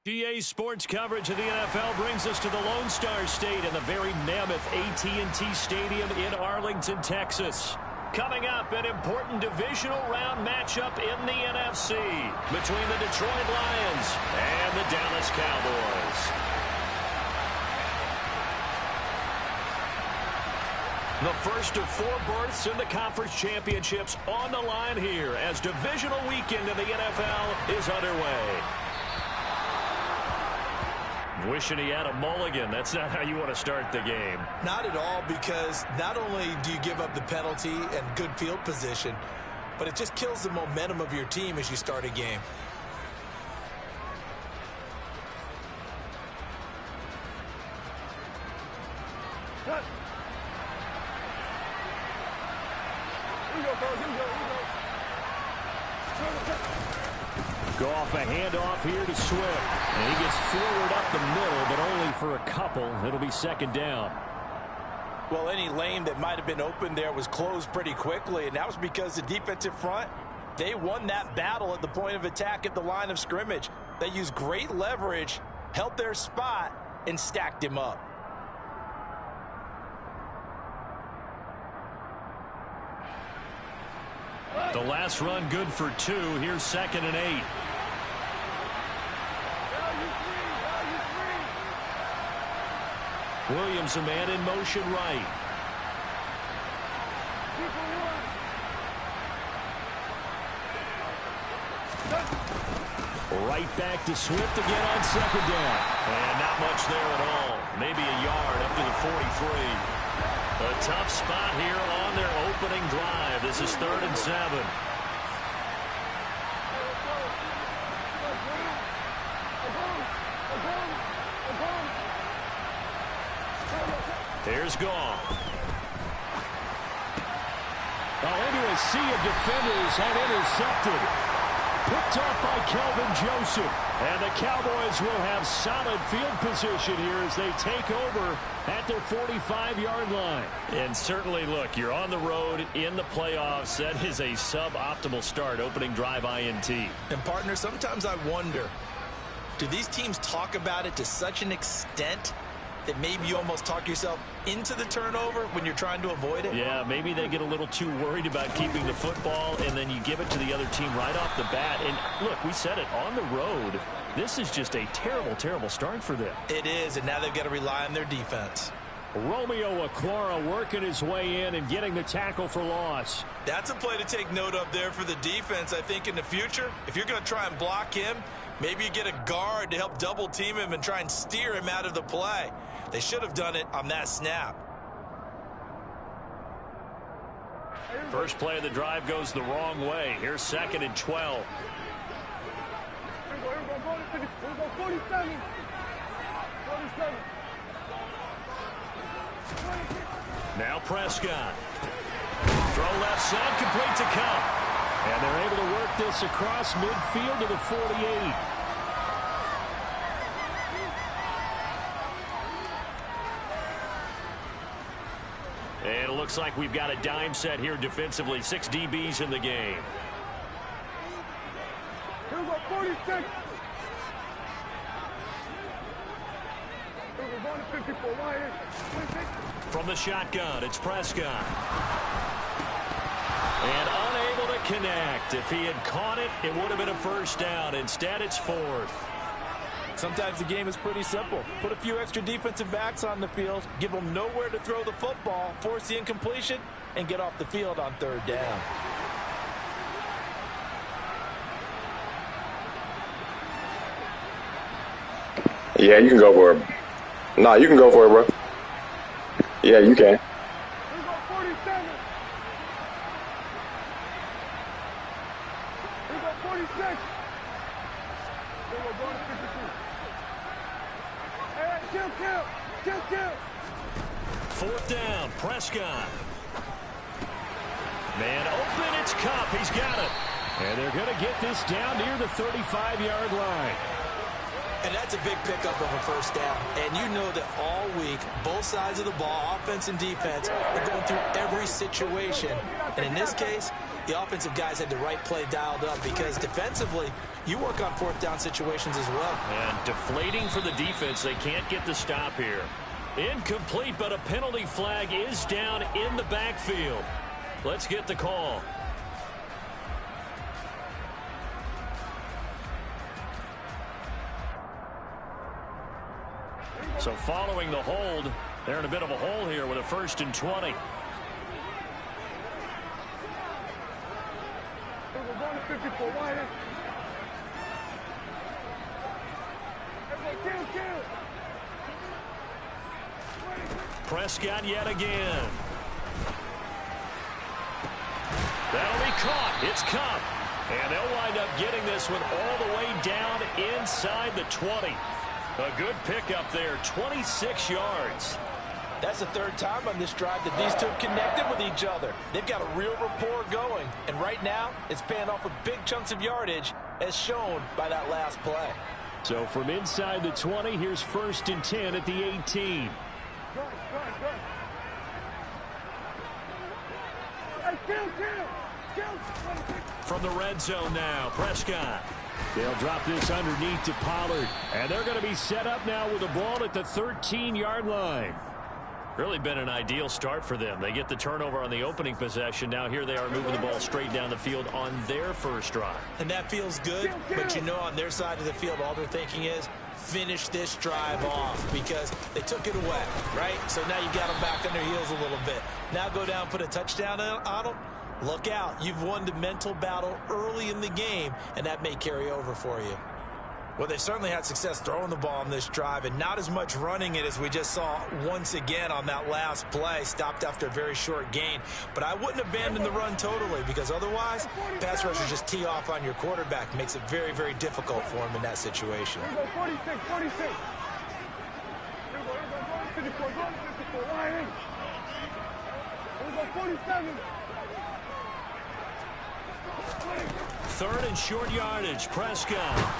GA Sports coverage of the NFL brings us to the Lone Star State and the very mammoth AT&T Stadium in Arlington, Texas. Coming up, an important divisional round matchup in the NFC between the Detroit Lions and the Dallas Cowboys. The first of four berths in the conference championships on the line here as divisional weekend in the NFL is underway. Wishing he had a mulligan. That's not how you want to start the game. Not at all, because not only do you give up the penalty and good field position, but it just kills the momentum of your team as you start a game. Go off a handoff here to Swift. And he gets forward up the middle, but only for a couple. It'll be second down. Well, any lane that might have been open there was closed pretty quickly, and that was because the defensive front, they won that battle at the point of attack at the line of scrimmage. They used great leverage, held their spot, and stacked him up. The last run good for 2. Here's 2nd and 8. Williams, a man in motion right. Right back to Swift again on 2nd down. And not much there at all. Maybe a yard up to the 43. A tough spot here on their opening drive. This is 3rd and 7. Here's Goff. Into a sea of defenders and intercepted. Picked off by Kelvin Joseph. And the Cowboys will have solid field position here as they take over at their 45-yard line. And certainly, look, you're on the road in the playoffs. That is a suboptimal start, opening drive INT. And, partner, sometimes I wonder, do these teams talk about it to such an extent that maybe you almost talk yourself into the turnover when you're trying to avoid it? Yeah, maybe they get a little too worried about keeping the football, and then you give it to the other team right off the bat. And, look, we said it, on the road, this is just a terrible, terrible start for them. It is, and now they've got to rely on their defense. Romeo Okwara working his way in and getting the tackle for loss. That's a play to take note of there for the defense, I think, in the future. If you're going to try and block him, maybe you get a guard to help double team him and try and steer him out of the play. They should have done it on that snap. First play of the drive goes the wrong way. Here's 2nd and 12. Now Prescott. Throw left side, complete to Cup. And they're able to work this across midfield to the 48. And it looks like we've got a dime set here defensively. 6 DBs in the game. Here we go, 46. From the shotgun, it's Prescott. And unable to connect. If he had caught it, it would have been a first down. Instead, it's 4th. Sometimes the game is pretty simple. Put a few extra defensive backs on the field, give them nowhere to throw the football, force the incompletion, and get off the field on 3rd down. Yeah, you can go for it. Nah, you can go for it, bro. Yeah, you can. Fourth down, Prescott. Man open, it's Cup. He's got it. And they're going to get this down near the 35-yard line. And that's a big pickup of a first down. And you know that all week, both sides of the ball, offense and defense, are going through every situation. And in this case, the offensive guys had the right play dialed up because defensively, you work on fourth down situations as well. And deflating for the defense. They can't get the stop here. Incomplete, but a penalty flag is down in the backfield. Let's get the call. So following the hold, they're in a bit of a hole here with a 1st and 20. Prescott yet again. That'll be caught. It's Kupp. And they'll wind up getting this one all the way down inside the 20. A good pickup there, 26 yards. That's the 3rd time on this drive that these two have connected with each other. They've got a real rapport going. And right now, it's paying off with big chunks of yardage, as shown by that last play. So from inside the 20, here's 1st and 10 at the 18. From the red zone now, Prescott. They'll drop this underneath to Pollard. And they're going to be set up now with the ball at the 13-yard line. Really been an ideal start for them. They get the turnover on the opening possession. Now here they are moving the ball straight down the field on their first drive. And that feels good, but you know on their side of the field, all they're thinking is finish this drive off because they took it away, right? So now you got them back on their heels a little bit. Now go down, put a touchdown on them. Look out. You've won the mental battle early in the game, and that may carry over for you. Well, they certainly had success throwing the ball on this drive and not as much running it as we just saw once again on that last play. Stopped after a very short gain. But I wouldn't abandon the run totally because otherwise, pass rushers just tee off on your quarterback. Makes it very, very difficult for him in that situation. 46. 47. 3rd and short yardage, Prescott.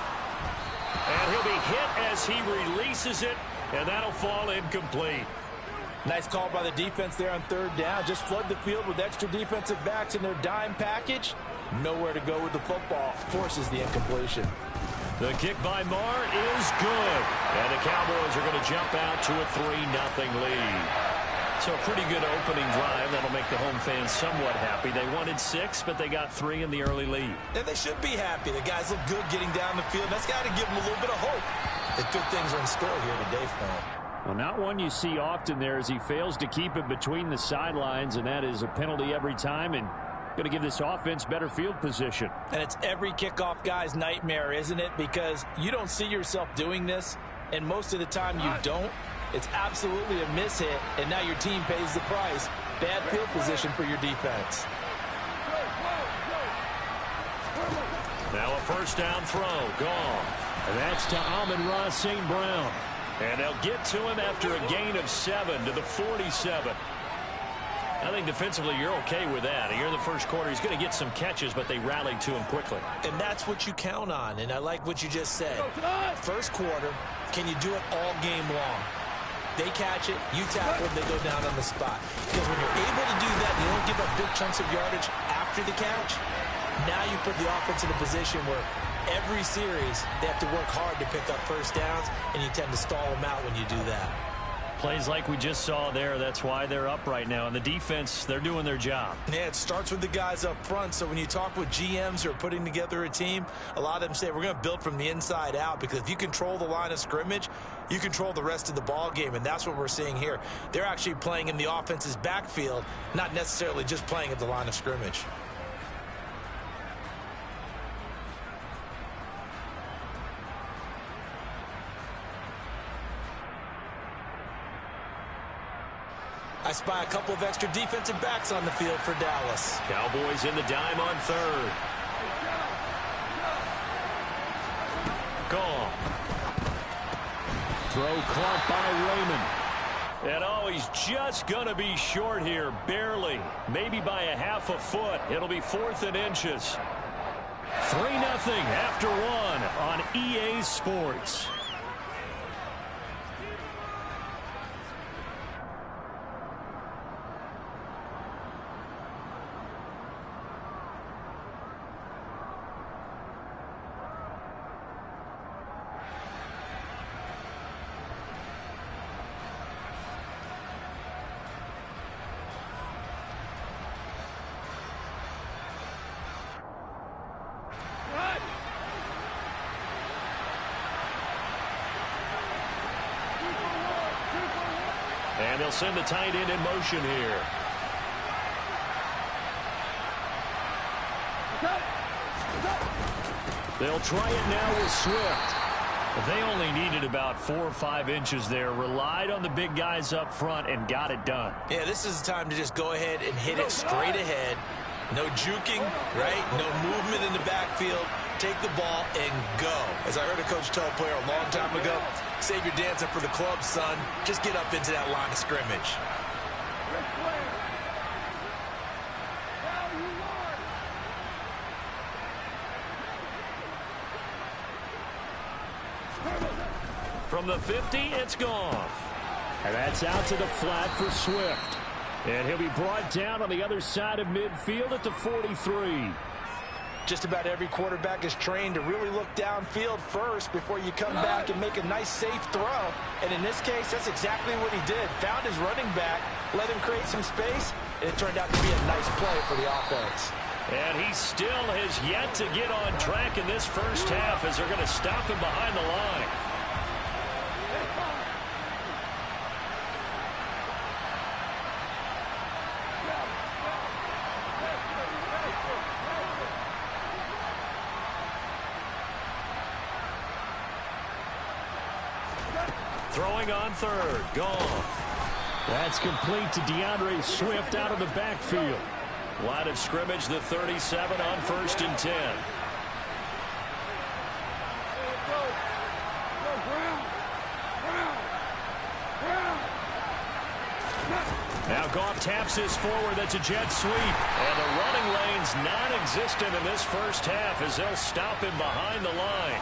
And he'll be hit as he releases it, and that'll fall incomplete. Nice call by the defense there on 3rd down. Just flood the field with extra defensive backs in their dime package. Nowhere to go with the football. Forces the incompletion. The kick by Marr is good. And the Cowboys are going to jump out to a 3-0 lead. So a pretty good opening drive. That'll make the home fans somewhat happy. They wanted 6, but they got 3 in the early lead. And they should be happy. The guys look good getting down the field. That's got to give them a little bit of hope that good things are in store here today for them. Well, not one you see often there as he fails to keep it between the sidelines, and that is a penalty every time and going to give this offense better field position. And it's every kickoff guy's nightmare, isn't it? Because you don't see yourself doing this, and most of the time you don't. It's absolutely a mishit, and now your team pays the price. Bad field position for your defense. Now a 1st down throw, gone. And that's to Amon-Ra St. Brown. And they'll get to him after a gain of 7 to the 47. I think defensively you're okay with that. Here in the first quarter, he's going to get some catches, but they rallied to him quickly. And that's what you count on, and I like what you just said. First quarter, can you do it all game long? They catch it, you tackle them, they go down on the spot. Because when you're able to do that, you don't give up big chunks of yardage after the catch. Now you put the offense in a position where every series they have to work hard to pick up 1st downs, and you tend to stall them out when you do that. Plays like we just saw there, that's why they're up right now. And the defense, they're doing their job. Yeah, it starts with the guys up front. So when you talk with GMs who are putting together a team, a lot of them say we're going to build from the inside out, because if you control the line of scrimmage, you control the rest of the ball game, and that's what we're seeing here. They're actually playing in the offense's backfield, not necessarily just playing at the line of scrimmage. I spy a couple of extra defensive backs on the field for Dallas. Cowboys in the dime on 3rd. Gone. Throw caught by Raymond. And oh, he's just going to be short here, barely. Maybe by a half a foot. It'll be 4th and inches. 3-0 after 1 on EA Sports. And they'll send the tight end in motion here. They'll try it now with Swift. They only needed about 4 or 5 inches there. Relied on the big guys up front and got it done. Yeah, this is the time to just go ahead and hit it straight ahead. No juking, right? No movement in the backfield. Take the ball and go. As I heard a coach tell a player a long time ago, save your dancing for the club, son. Just get up into that line of scrimmage. From the 50, it's gone. And that's out to the flat for Swift. And he'll be brought down on the other side of midfield at the 43. Just about every quarterback is trained to really look downfield first before you come back and make a nice, safe throw. And in this case, that's exactly what he did. Found his running back, let him create some space, and it turned out to be a nice play for the offense. And he still has yet to get on track in this first half as they're going to stop him behind the line. Throwing on third. Gone. That's complete to DeAndre Swift out of the backfield. Line of scrimmage, the 37 on 1st and 10. Now Goff taps this forward. That's a jet sweep. And the running lane's non-existent in this first half as they'll stop him behind the line.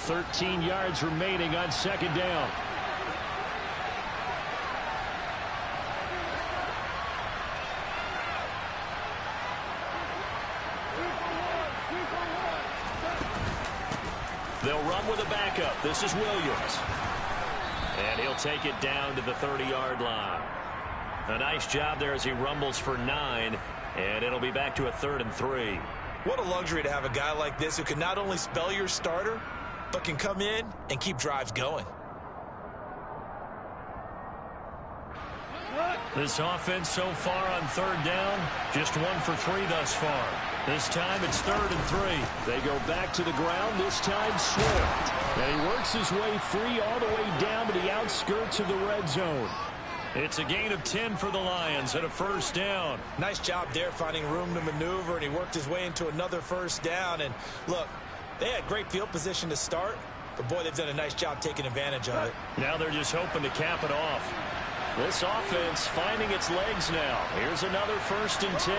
.13 yards remaining on 2nd down. They'll run with a backup. This is Williams. And he'll take it down to the 30-yard line. A nice job there as he rumbles for 9. And it'll be back to a 3rd and 3. What a luxury to have a guy like this who can not only spell your starter, but can come in and keep drives going. This offense so far on 3rd down, just 1 for 3 thus far. This time it's 3rd and 3. They go back to the ground, this time Swift. And he works his way free all the way down to the outskirts of the red zone. It's a gain of 10 for the Lions and a 1st down. Nice job there finding room to maneuver, and he worked his way into another 1st down. And look, they had great field position to start, but boy, they've done a nice job taking advantage of it. Now they're just hoping to cap it off. This offense finding its legs now. Here's another 1st and 10.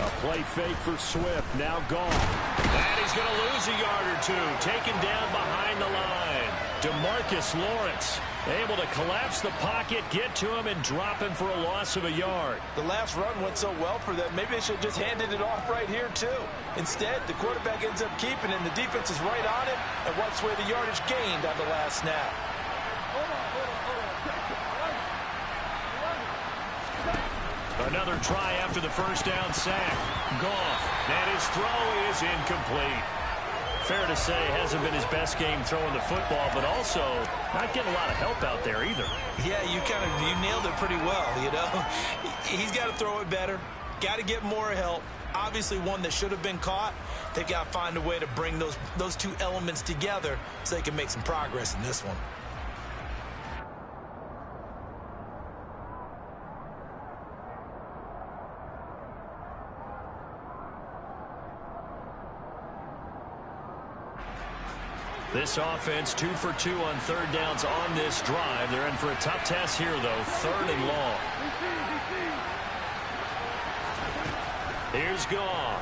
A play fake for Swift, now gone. And he's going to lose a yard or 2, taken down behind the line. DeMarcus Lawrence able to collapse the pocket, get to him, and drop him for a loss of a yard. The last run went so well for them, maybe they should have just handed it off right here, too. Instead, the quarterback ends up keeping it, and the defense is right on it and wipes away the yardage gained on the last snap. Another try after the 1st down sack. Goff, and his throw is incomplete. Fair to say, hasn't been his best game throwing the football, but also not getting a lot of help out there either. Yeah, you nailed it pretty well, you know. He's got to throw it better, got to get more help. Obviously one that should have been caught. They've got to find a way to bring those two elements together so they can make some progress in this one. This offense 2 for 2 on 3rd downs on this drive. They're in for a tough test here, though. 3rd and long. Here's Goff.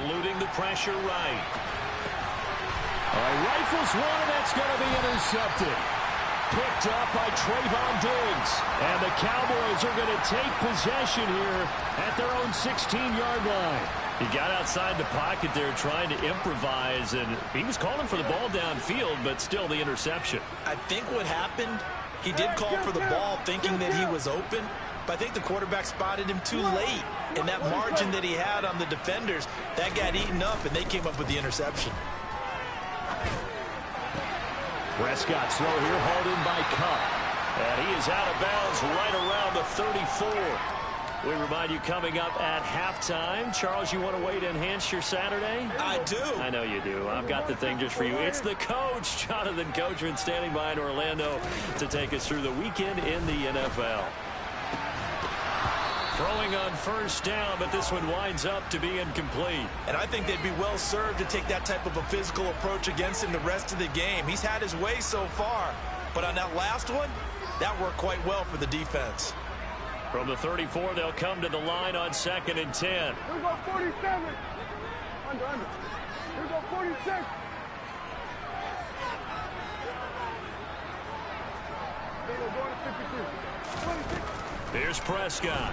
Eluding the pressure right. All right, rifles one, and that's going to be intercepted. Picked up by Trayvon Diggs. And the Cowboys are going to take possession here at their own 16-yard line. He got outside the pocket there trying to improvise, and he was calling for the ball downfield, but still the interception. I think what happened, he did call for the ball thinking that he was open, but I think the quarterback spotted him too late. And that margin that he had on the defenders, that got eaten up, and they came up with the interception. Prescott's throw here hauled in by Kupp. And he is out of bounds right around the 34. We remind you coming up at halftime. Charles, you want a way to enhance your Saturday? I do. I know you do. I've got the thing just for you. It's the coach, Jonathan Coachman, standing by in Orlando to take us through the weekend in the NFL. Throwing on first down, but this one winds up to be incomplete. And I think they'd be well served to take that type of a physical approach against him the rest of the game. He's had his way so far, but on that last one, that worked quite well for the defense. From the 34, they'll come to the line on 2nd and 10. Here we go 47. Under. Here we go 46. Here we go 53. 26. Here's Prescott.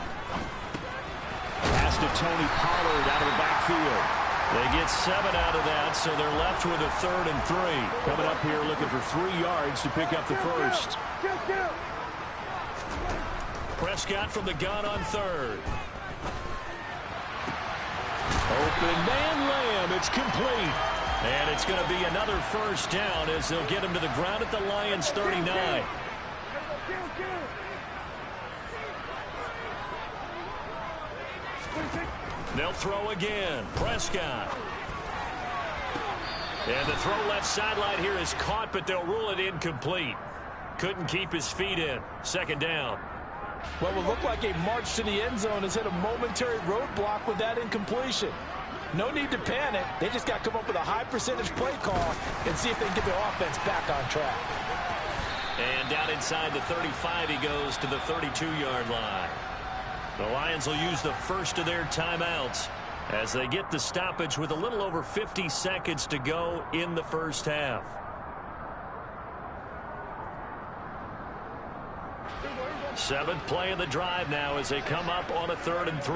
Pass to Tony Pollard out of the backfield. They get 7 out of that, so they're left with a 3rd and 3. Coming up here looking for 3 yards to pick up the first. Prescott from the gun on 3rd. Open man Lamb. It's complete. And it's going to be another first down as they'll get him to the ground at the Lions 39. They'll throw again. Prescott. And the throw left sideline here is caught, but they'll rule it incomplete. Couldn't keep his feet in. 2nd down. What will look like a march to the end zone has hit a momentary roadblock with that incompletion. No need to panic. They just got to come up with a high percentage play call and see if they can get their offense back on track. And down inside the 35, he goes to the 32-yard line. The Lions will use the first of their timeouts as they get the stoppage with a little over 50 seconds to go in the first half. Seventh play of the drive now as they come up on a 3rd and 3.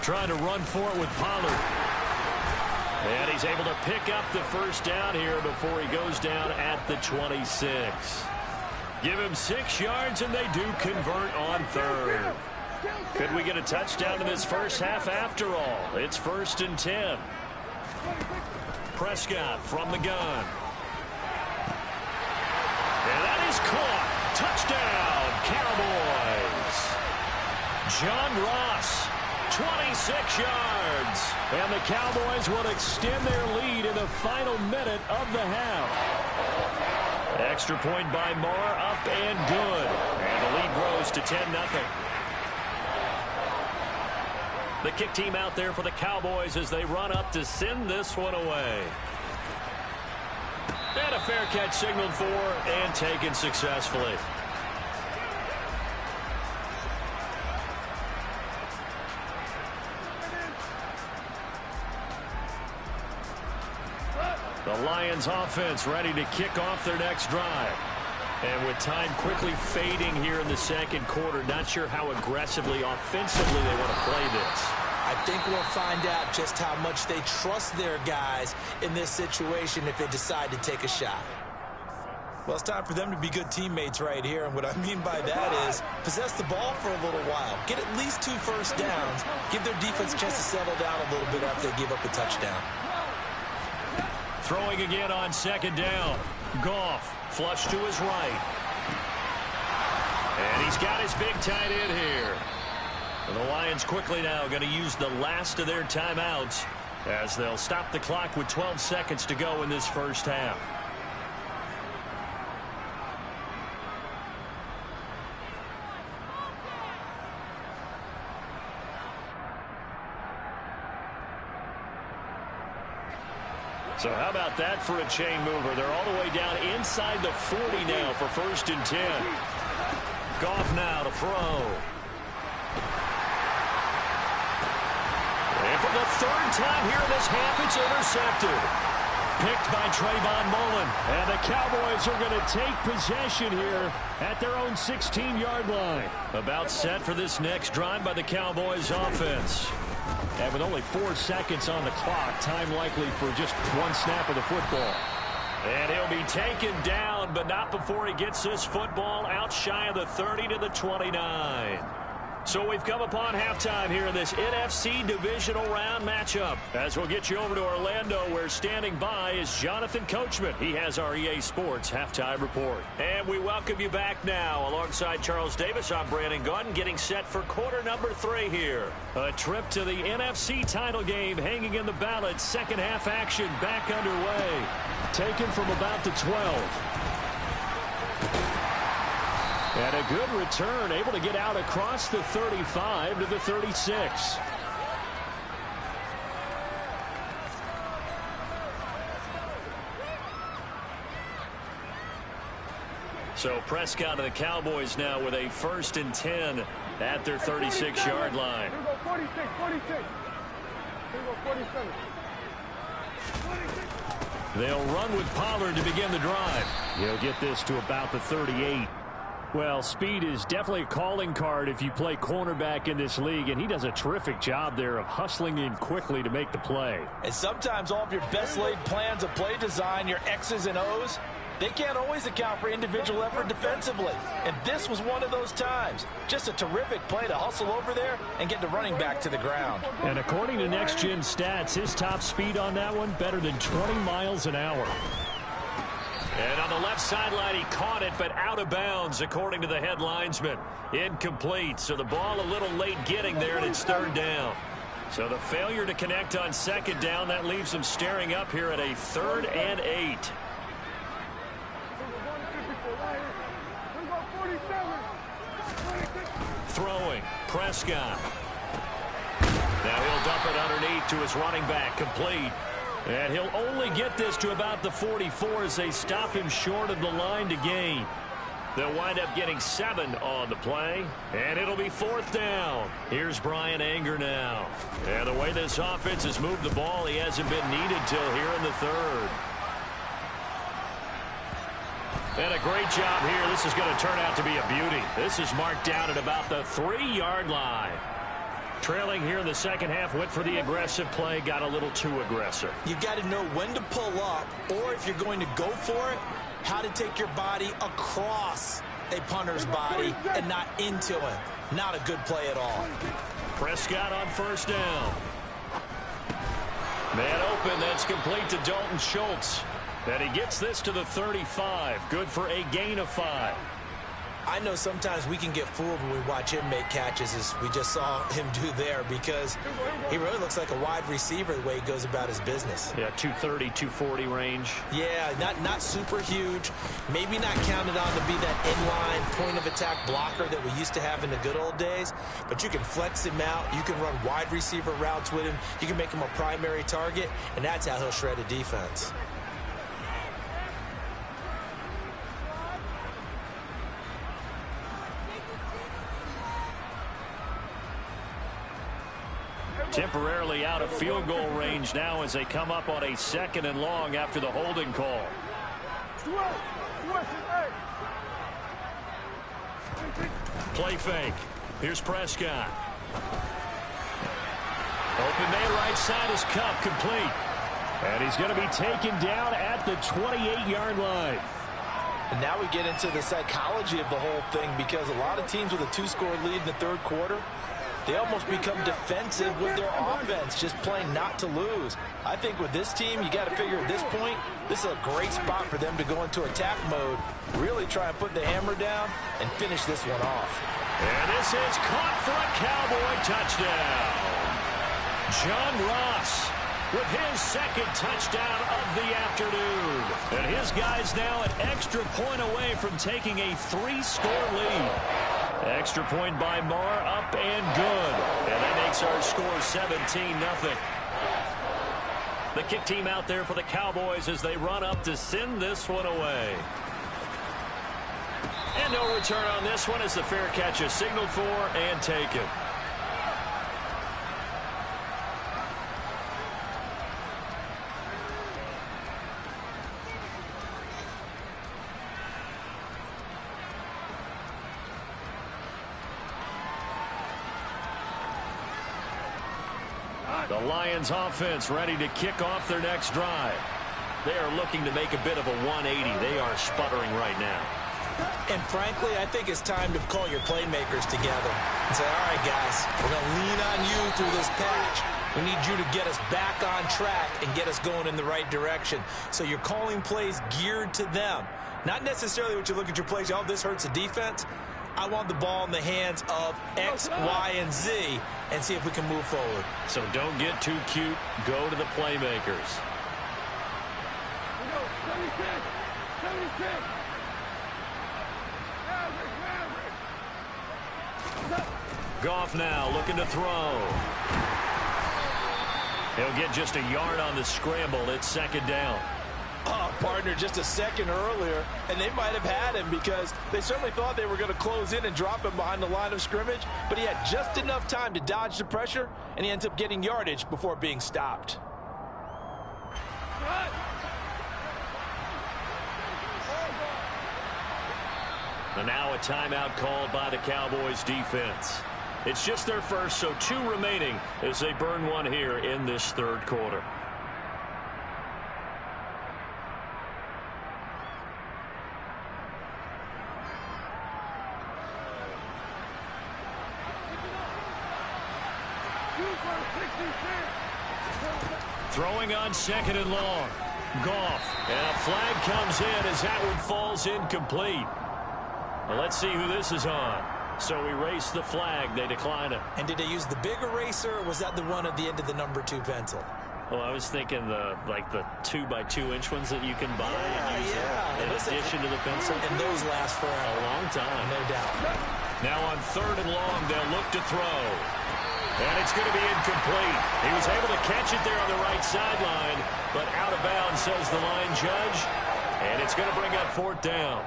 Trying to run for it with Pollard. And he's able to pick up the first down here before he goes down at the 26. Give him 6 yards, and they do convert on 3rd. Could we get a touchdown in this first half after all? It's 1st and 10. Prescott from the gun. And that is caught. Touchdown, Cowboys. John Ross, 26 yards. And the Cowboys will extend their lead in the final minute of the half. Extra point by Marr, up and good. And the lead grows to 10-0. The kick team out there for the Cowboys as they run up to send this one away. And a fair catch signaled for and taken successfully. The Lions offense ready to kick off their next drive. And with time quickly fading here in the second quarter, not sure how aggressively, offensively they want to play this. I think we'll find out just how much they trust their guys in this situation if they decide to take a shot. Well, it's time for them to be good teammates right here, and what I mean by that is possess the ball for a little while, get at least 2 first downs, give their defense a chance to settle down a little bit after they give up a touchdown. Throwing again on 2nd down. Goff, flush to his right. And he's got his big tight end here. And the Lions quickly now going to use the last of their timeouts as they'll stop the clock with 12 seconds to go in this first half. So how about that for a chain mover? They're all the way down inside the 40 now for 1st and 10. Goff now to throw. And for the 3rd time here in this half, it's intercepted. Picked by Trayvon Mullen. And the Cowboys are going to take possession here at their own 16-yard line. About set for this next drive by the Cowboys offense. And with only 4 seconds on the clock, time likely for just 1 snap of the football. And he'll be taken down, but not before he gets this football out shy of the 30 to the 29. So we've come upon halftime here in this NFC divisional round matchup. As we'll get you over to Orlando, where standing by is Jonathan Coachman. He has our EA Sports halftime report. And we welcome you back now. Alongside Charles Davis, I'm Brandon Gaudin, getting set for quarter number 3 here. A trip to the NFC title game hanging in the balance. Second half action back underway. Taken from about the 12. And a good return, able to get out across the 35 to the 36. So Prescott and the Cowboys now with a 1st and 10 at their 36-yard line. Here we go 46, 46. Here we go 47. 46. They'll run with Pollard to begin the drive. He'll get this to about the 38. Well, speed is definitely a calling card if you play cornerback in this league, and he does a terrific job there of hustling in quickly to make the play. And sometimes all of your best laid plans of play design, your X's and O's, they can't always account for individual effort defensively. And this was one of those times. Just a terrific play to hustle over there and get the running back to the ground. And according to Next Gen Stats, his top speed on that one, better than 20 miles an hour. And on the left sideline, he caught it, but out of bounds, according to the head linesman. Incomplete, so the ball a little late getting there, and it's 3rd down. So the failure to connect on 2nd down, that leaves him staring up here at a 3rd and 8. Throwing, Prescott. Now he'll dump it underneath to his running back, complete. And he'll only get this to about the 44 as they stop him short of the line to gain. They'll wind up getting 7 on the play, and it'll be 4th down. Here's Bryan Anger now. And the way this offense has moved the ball, he hasn't been needed till here in the 3rd. And a great job here. This is going to turn out to be a beauty. This is marked down at about the 3-yard line. Trailing here in the second half, went for the aggressive play, got a little too aggressive. You've got to know when to pull up, or if you're going to go for it, how to take your body across a punter's body and not into it. Not a good play at all. Prescott on 1st down. Man open, that's complete to Dalton Schultz. And he gets this to the 35. Good for a gain of 5. I know sometimes we can get fooled when we watch him make catches, as we just saw him do there, because he really looks like a wide receiver the way he goes about his business. Yeah, 230, 240 range. Yeah, not super huge. Maybe not counted on to be that inline point-of-attack blocker that we used to have in the good old days, but you can flex him out. You can run wide receiver routes with him. You can make him a primary target, and that's how he'll shred a defense. Temporarily out of field goal range now as they come up on a 2nd and long after the holding call. Play fake. Here's Prescott. Open man right side is Kupp, complete. And he's going to be taken down at the 28-yard line. And now we get into the psychology of the whole thing, because a lot of teams with a 2-score lead in the 3rd quarter, they almost become defensive with their offense, just playing not to lose. I think with this team, you got to figure at this point, this is a great spot for them to go into attack mode, really try and put the hammer down and finish this one off. And this is caught for a Cowboy touchdown. John Ross with his 2nd touchdown of the afternoon. And his guys now an extra point away from taking a 3-score lead. Extra point by Marr, up and good. And that makes our score 17-0. The kick team out there for the Cowboys as they run up to send this one away. And no return on this one as the fair catch is signaled for and taken. The Lions offense ready to kick off their next drive. They are looking to make a bit of a 180. They are sputtering right now. And frankly, I think it's time to call your playmakers together and say, all right, guys, we're going to lean on you through this patch. We need you to get us back on track and get us going in the right direction. So you're calling plays geared to them. Not necessarily what you look at your plays, oh, this hurts the defense. I want the ball in the hands of X, Y, and Z and see if we can move forward. So don't get too cute. Go to the playmakers. 76, 76. Goff now looking to throw. He'll get just a yard on the scramble. It's second down. Oh, partner, just a second earlier, and they might have had him because they certainly thought they were going to close in and drop him behind the line of scrimmage, but he had just enough time to dodge the pressure, and he ends up getting yardage before being stopped. And now a timeout called by the Cowboys defense. It's just their first, so 2 remaining as they burn one here in this third quarter. Throwing on second and long. Goff. And a flag comes in as that one falls incomplete. Well, let's see who this is on. So erase the flag. They decline it. And did they use the big eraser, or was that the one at the end of the number 2 pencil? Well, I was thinking the 2x2-inch ones that you can buy and use in addition to the pencil. And those last for a long time. No doubt. Now on third and long, they'll look to throw. And it's going to be incomplete. He was able to catch it there on the right sideline, but out of bounds, says the line judge. And it's going to bring up fourth down.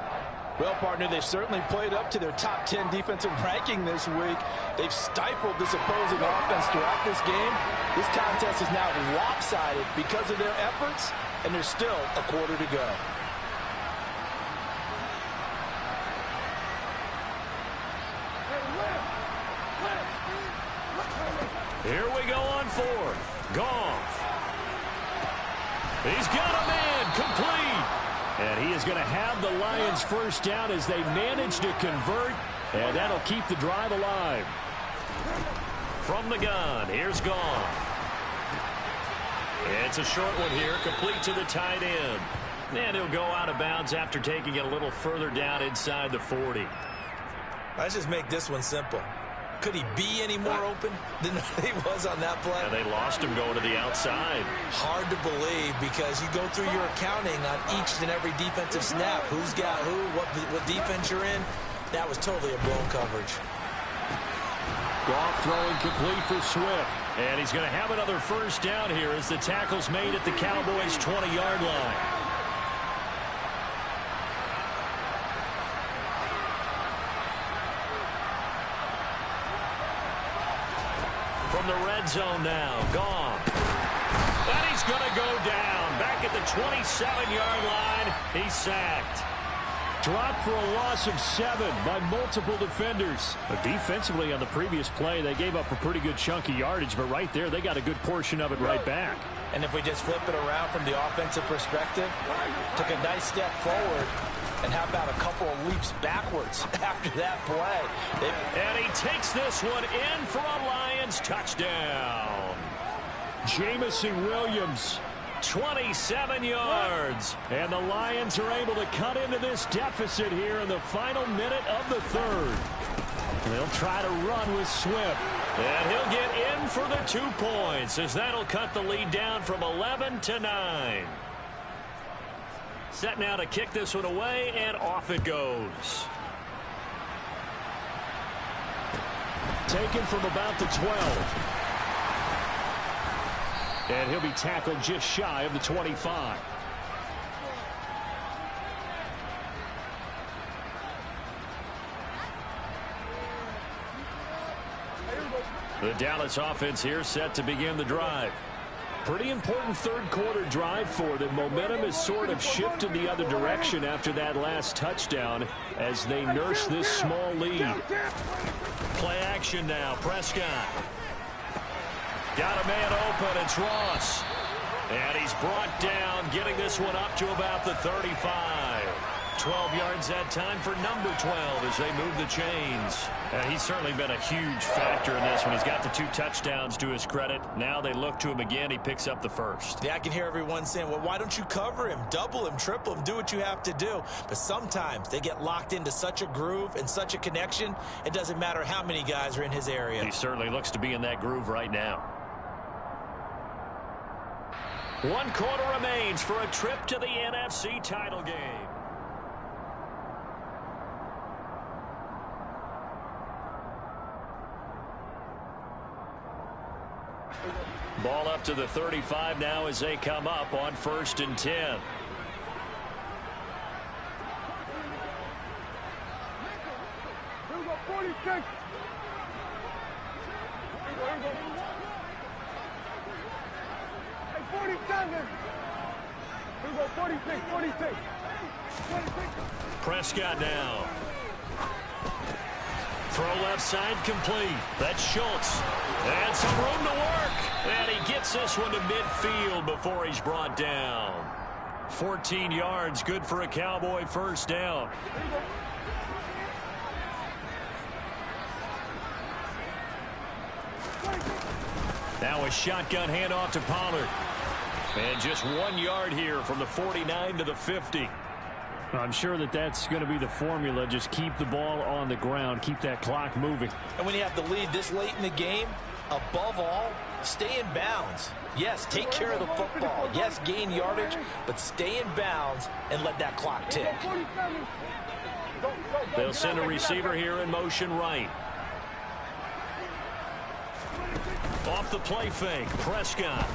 Well, partner, they've certainly played up to their top 10 defensive ranking this week. They've stifled this opposing offense throughout this game. This contest is now lopsided because of their efforts, and there's still a quarter to go. Here we go on fourth. Goff. He's got a man complete. And he is going to have the Lions first down as they manage to convert. And that'll keep the drive alive. From the gun, here's Goff. It's a short one here, complete to the tight end. And he'll go out of bounds after taking it a little further down inside the 40. Let's just make this one simple. Could he be any more open than he was on that play? And they lost him going to the outside. Hard to believe because you go through your accounting on each and every defensive snap. Who's got who, what defense you're in. That was totally a blown coverage. Goff throwing complete for Swift. And he's going to have another first down here as the tackle's made at the Cowboys' 20-yard line. From the red zone now, Goff. And he's going to go down. Back at the 27-yard line, he's sacked. Dropped for a loss of 7 by multiple defenders. But defensively on the previous play, they gave up a pretty good chunk of yardage, but right there, they got a good portion of it right back. And if we just flip it around from the offensive perspective, took a nice step forward, and how about a couple of leaps backwards after that play? And he takes this one in for a Lions touchdown. Jamison Williams, 27 yards. And the Lions are able to cut into this deficit here in the final minute of the third. They'll try to run with Swift. And he'll get in for the 2 points as that'll cut the lead down from 11 to 9. Set now to kick this one away, and off it goes. Taken from about the 12. And he'll be tackled just shy of the 25. The Dallas offense here set to begin the drive. Pretty important third quarter drive for them. Momentum has sort of shifted the other direction after that last touchdown as they nurse this small lead. Play action now. Prescott. Got a man open. It's Ross. And he's brought down, getting this one up to about the 35. 12 yards that time for number 12 as they move the chains. He's certainly been a huge factor in this one. He's got the 2 touchdowns to his credit. Now they look to him again. He picks up the first. Yeah, I can hear everyone saying, well, why don't you cover him? Double him, triple him, do what you have to do. But sometimes they get locked into such a groove and such a connection, it doesn't matter how many guys are in his area. He certainly looks to be in that groove right now. 1 quarter remains for a trip to the NFC title game. Ball up to the 35 now as they come up on 1st and 10. Here we go, 46. Here we go. Hey, 47. Here we go, 46, 46. Prescott now. Throw left side complete. That's Schultz. And some room to work. And he gets this one to midfield before he's brought down. 14 yards, good for a Cowboy first down. Now a shotgun handoff to Pollard. And just 1 yard here from the 49 to the 50. I'm sure that that's going to be the formula. Just keep the ball on the ground. Keep that clock moving. And when you have the lead this late in the game, above all, stay in bounds. Yes, take care of the football. Yes, gain yardage, but stay in bounds and let that clock tick. They'll send a receiver here in motion right. Off the play fake, Prescott.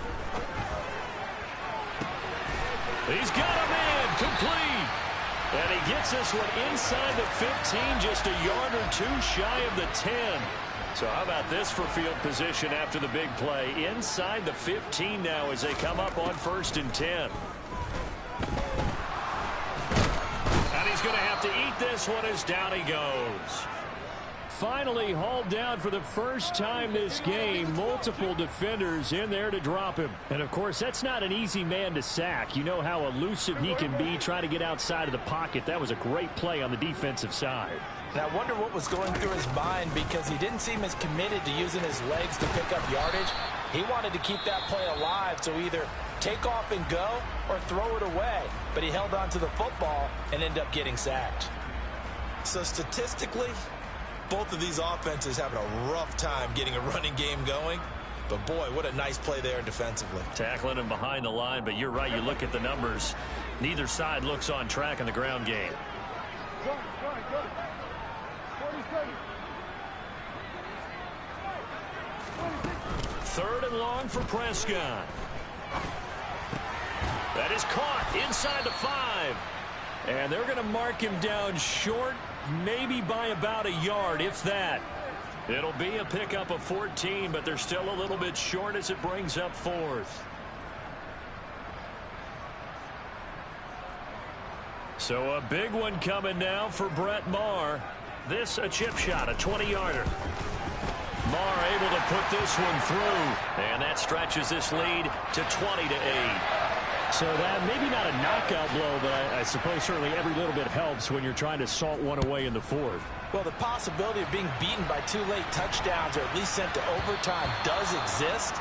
He's got a man complete. And he gets this one inside the 15, just a yard or 2 shy of the 10. So how about this for field position after the big play? Inside the 15 now as they come up on 1st and 10. And he's going to have to eat this one as down he goes. Finally hauled down for the first time this game. Multiple defenders in there to drop him. And, of course, that's not an easy man to sack. You know how elusive he can be trying to get outside of the pocket. That was a great play on the defensive side. And I wonder what was going through his mind because he didn't seem as committed to using his legs to pick up yardage. He wanted to keep that play alive, so either take off and go or throw it away. But he held on to the football and ended up getting sacked. So statistically, both of these offenses having a rough time getting a running game going. But, boy, what a nice play there defensively. Tackling him behind the line, but you're right. You look at the numbers. Neither side looks on track in the ground game. Go. 47. 3rd and long for Prescott. That is caught inside the 5. And they're going to mark him down short, maybe by about a yard, if that. It'll be a pickup of 14, but they're still a little bit short as it brings up 4th. So a big one coming now for Brett Maher. This a chip shot, a 20-yarder. Maher able to put this one through, and that stretches this lead to 20-8. So that maybe not a knockout blow, but I suppose certainly every little bit helps when you're trying to salt one away in the 4th. Well, the possibility of being beaten by 2 late touchdowns or at least sent to overtime does exist.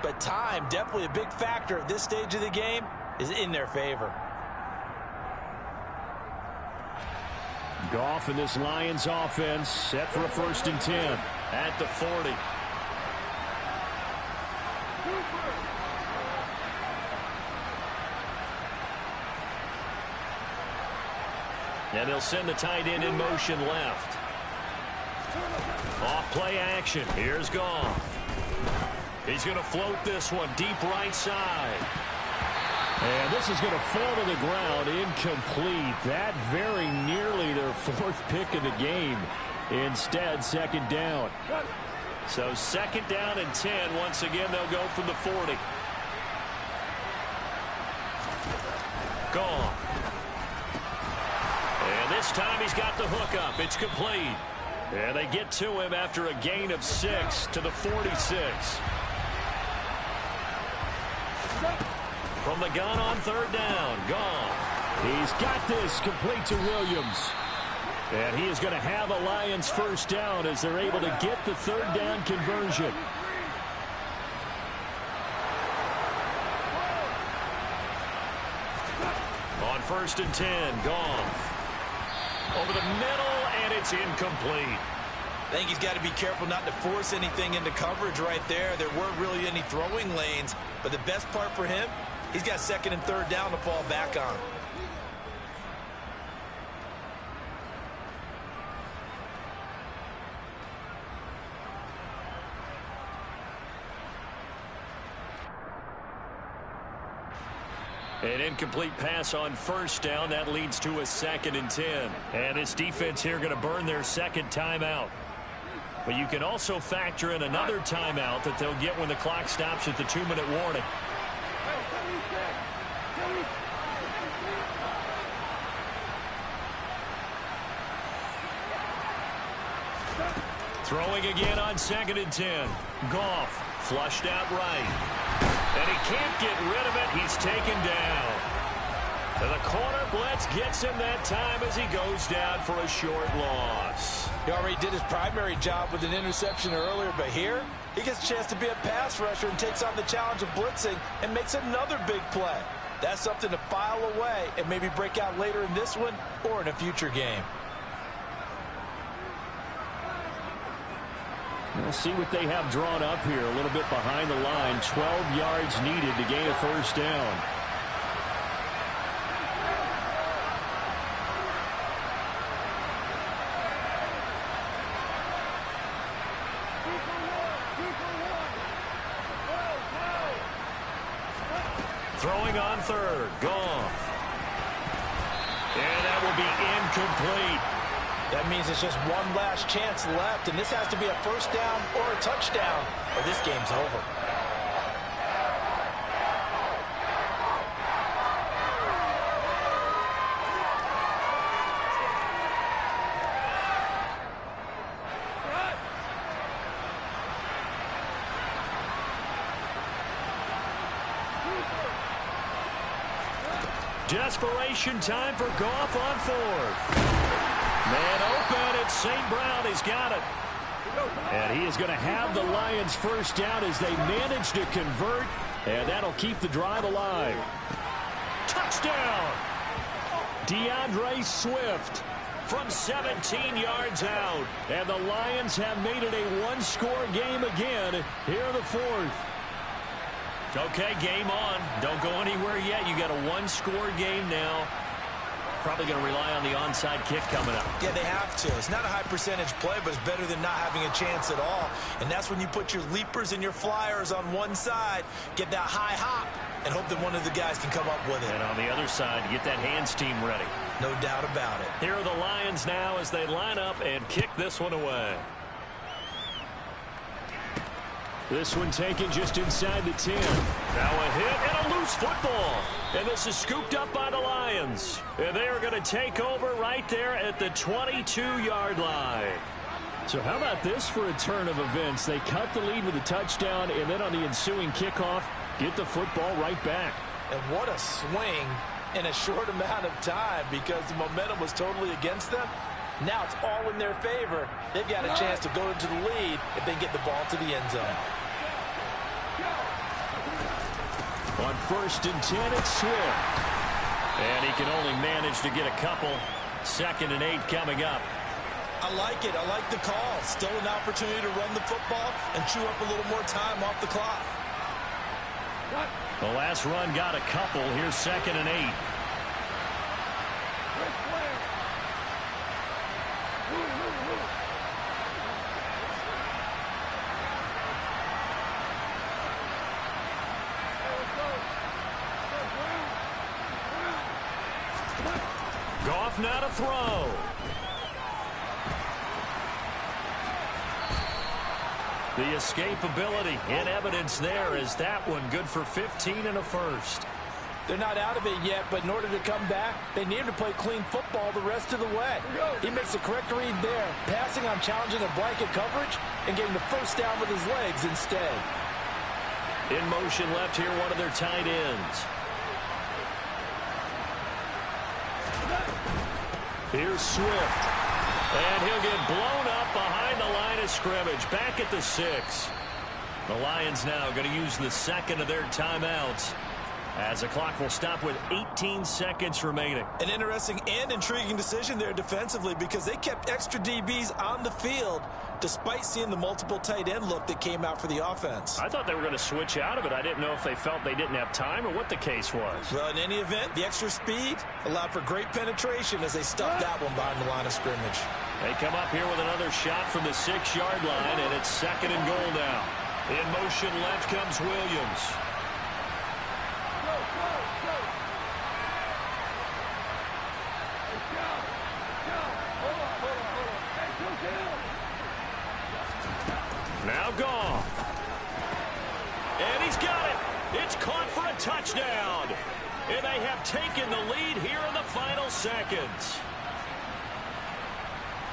But time, definitely a big factor at this stage of the game, is in their favor. Goff in this Lions offense set for a 1st and 10 at the 40. And they'll send the tight end in motion left. Off play action. Here's Goff. He's going to float this one deep right side. And this is going to fall to the ground incomplete. That very nearly their 4th pick of the game. Instead, 2nd down. So 2nd down and 10. Once again, they'll go from the 40. Gone. And this time he's got the hook up. It's complete. And they get to him after a gain of 6 to the 46. from the gun on third down. Goff. He's got this complete to Williams. And he is going to have a Lions first down as they're able to get the third down conversion. On 1st and 10, Goff. Over the middle, and it's incomplete. I think he's got to be careful not to force anything into coverage right there. There weren't really any throwing lanes, but the best part for him, he's got 2nd and 3rd down to fall back on. An incomplete pass on 1st down. That leads to a 2nd and 10. And this defense here going to burn their 2nd timeout. But you can also factor in another timeout that they'll get when the clock stops at the 2-minute warning. Throwing again on 2nd and 10. Goff flushed out right. And he can't get rid of it. He's taken down. And the corner blitz gets him that time as he goes down for a short loss. He already did his primary job with an interception earlier, but here he gets a chance to be a pass rusher and takes on the challenge of blitzing and makes another big play. That's something to file away and maybe break out later in this one or in a future game. We'll see what they have drawn up here. A little bit behind the line. 12 yards needed to gain a first down. Throwing on 3rd. Goff. And that will be incomplete. That means it's just one last chance left, and this has to be a first down or a touchdown, or this game's over. Desperation time for Goff on 4th. Man open, it's St. Brown. He's got it. And he is going to have the Lions first down as they manage to convert. And that'll keep the drive alive. Touchdown! DeAndre Swift from 17 yards out. And the Lions have made it a one-score game again here in the 4th. Okay, game on. Don't go anywhere yet. You got a one-score game now. Probably going to rely on the onside kick coming up. Yeah, they have to. It's not a high percentage play, but it's better than not having a chance at all. And that's when you put your leapers and your flyers on one side, get that high hop, and hope that one of the guys can come up with it. And on the other side, get that hands team ready. No doubt about it. Here are the Lions now as they line up and kick this one away. This one taken just inside the 10. Now a hit and a loose football. And this is scooped up by the Lions. And they are going to take over right there at the 22-yard line. So how about this for a turn of events? They cut the lead with a touchdown, and then on the ensuing kickoff, get the football right back. And what a swing in a short amount of time because the momentum was totally against them. Now it's all in their favor. They've got a chance to go into the lead if they get the ball to the end zone. On 1st and 10, it's Swift. And he can only manage to get a couple. 2nd and 8 coming up. I like it. I like the call. Still an opportunity to run the football and chew up a little more time off the clock. The last run got a couple. Here's 2nd and 8. Goff now to throw. The escapability in evidence there is that one good for 15 and a first. They're not out of it yet, but in order to come back, they need to play clean football the rest of the way. He makes the correct read there, passing on challenging a blanket coverage and getting the first down with his legs instead. In motion left here, one of their tight ends. Here's Swift. And he'll get blown up behind the line of scrimmage. Back at the 6. The Lions now going to use the second of their timeouts, as the clock will stop with 18 seconds remaining. An interesting and intriguing decision there defensively, because they kept extra DBs on the field despite seeing the multiple tight end look that came out for the offense. I thought they were going to switch out of it. I didn't know if they felt they didn't have time or what the case was. Well, in any event, the extra speed allowed for great penetration as they stuffed that one behind the line of scrimmage. They come up here with another shot from the 6-yard line, and it's 2nd and goal now. In motion left comes Williams. Now gone. And he's got it. It's caught for a touchdown. And they have taken the lead here in the final seconds.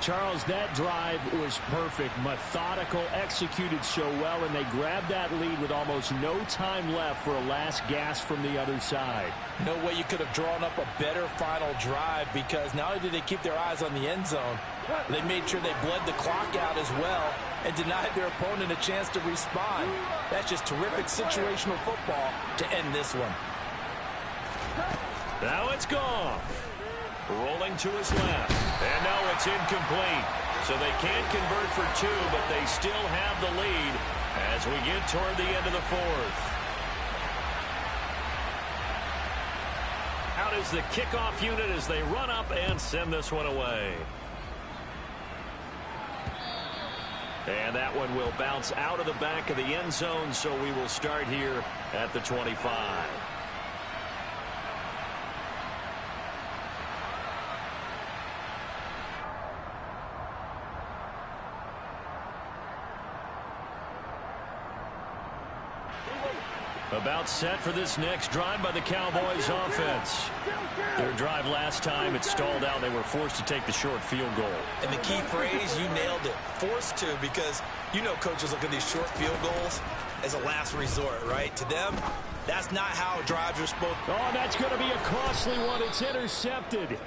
Charles, that drive was perfect, methodical, executed so well, and they grabbed that lead with almost no time left for a last gasp from the other side. No way you could have drawn up a better final drive, because not only did they keep their eyes on the end zone, they made sure they bled the clock out as well and denied their opponent a chance to respond. That's just terrific situational football to end this one. Now it's gone. Rolling to his left. And now it's incomplete. So they can't convert for 2, but they still have the lead as we get toward the end of the 4th. Out is the kickoff unit as they run up and send this one away. And that one will bounce out of the back of the end zone, so we will start here at the 25. About set for this next drive by the Cowboys offense. Their drive last time, it stalled out. They were forced to take the short field goal. And the key phrase, you nailed it, forced to, because you know coaches look at these short field goals as a last resort, right? To them, that's not how drives are supposed to. Oh, that's going to be a costly one. It's intercepted.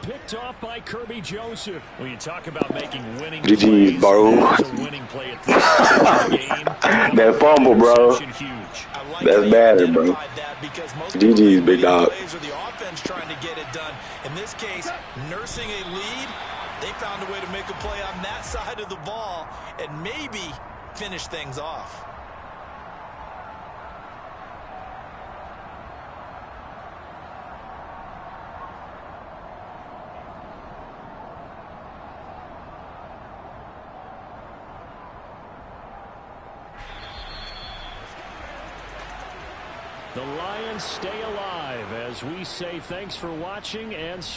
Picked off by Kirby Joseph. When you talk about making winning GG, plays, bro. that's a winning play at this stage of the game. That fumble, bro. Huge. Like that's bad, bro. GG's, big dog. The offense trying to get it done. In this case, nursing a lead, they found a way to make a play on that side of the ball and maybe finish things off. The Lions stay alive as we say thanks for watching and